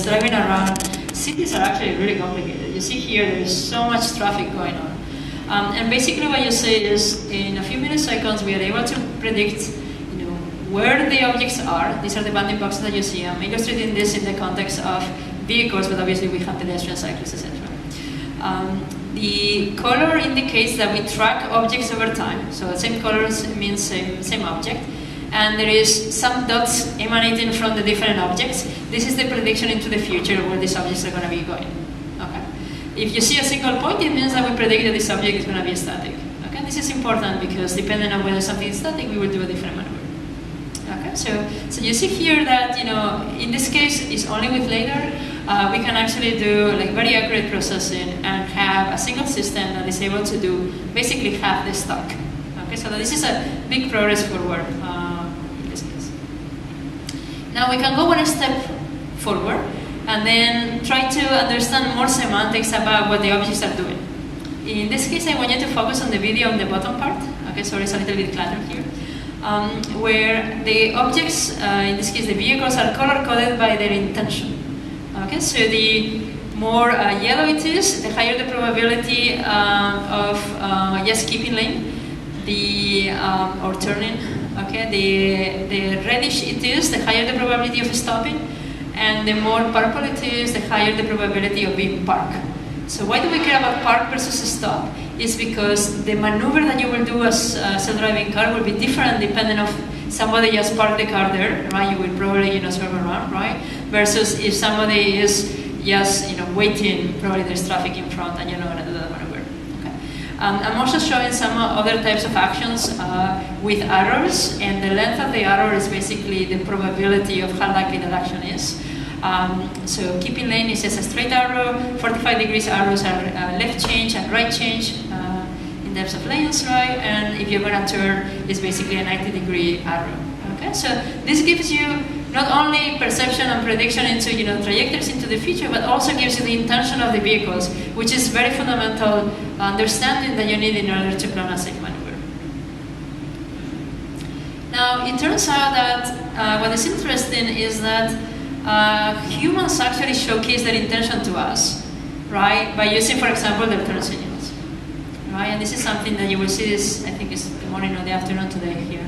just driving around. Cities are actually really complicated. You see here, there's so much traffic going on. And basically what you say is, in a few milliseconds, we are able to predict where the objects are. These are the bounding boxes that you see. I'm illustrating this in the context of vehicles, but obviously we have pedestrians, cyclists, etc. The color indicates that we track objects over time. So the same colors means same object. And there is some dots emanating from the different objects. This is the prediction into the future of where these objects are going to be going. Okay. If you see a single point, it means that we predict that this object is going to be static. Okay. This is important because depending on whether something is static, we will do a different maneuver. Okay. So you see here that in this case, it's only with LiDAR. We can actually do very accurate processing and have a single system that is able to do basically half the stock. Okay, so this is a big progress forward in this case. Now we can go one step forward and then try to understand more semantics about what the objects are doing. In this case, I want you to focus on the video on the bottom part. Okay, sorry, it's a little bit cluttered here. Where the objects, in this case the vehicles, are color-coded by their intention. Okay, so the more yellow it is, the higher the probability of just keeping lane, or turning. Okay, the reddish it is, the higher the probability of stopping, and the more purple it is, the higher the probability of being parked. So why do we care about park versus stop? Is because the maneuver that you will do as a self-driving car will be different depending on somebody just parked the car there, right? You will probably swerve around, right? Versus if somebody is just waiting, probably there's traffic in front and you're not going to do that maneuver. Okay. I'm also showing some other types of actions with arrows, and the length of the arrow is basically the probability of how likely that action is. So keeping lane is just a straight arrow. 45 degrees arrows are left change and right change in terms of lanes, right? And if you're going to turn, it's basically a 90-degree arrow. Okay, so this gives you not only perception and prediction into trajectories into the future, but also gives you the intention of the vehicles, which is very fundamental understanding that you need in order to plan a safe maneuver. Now, it turns out that what is interesting is that humans actually showcase their intention to us, right? By using, for example, their turn signals, right? And this is something that you will see this, I think it's the morning or the afternoon today here.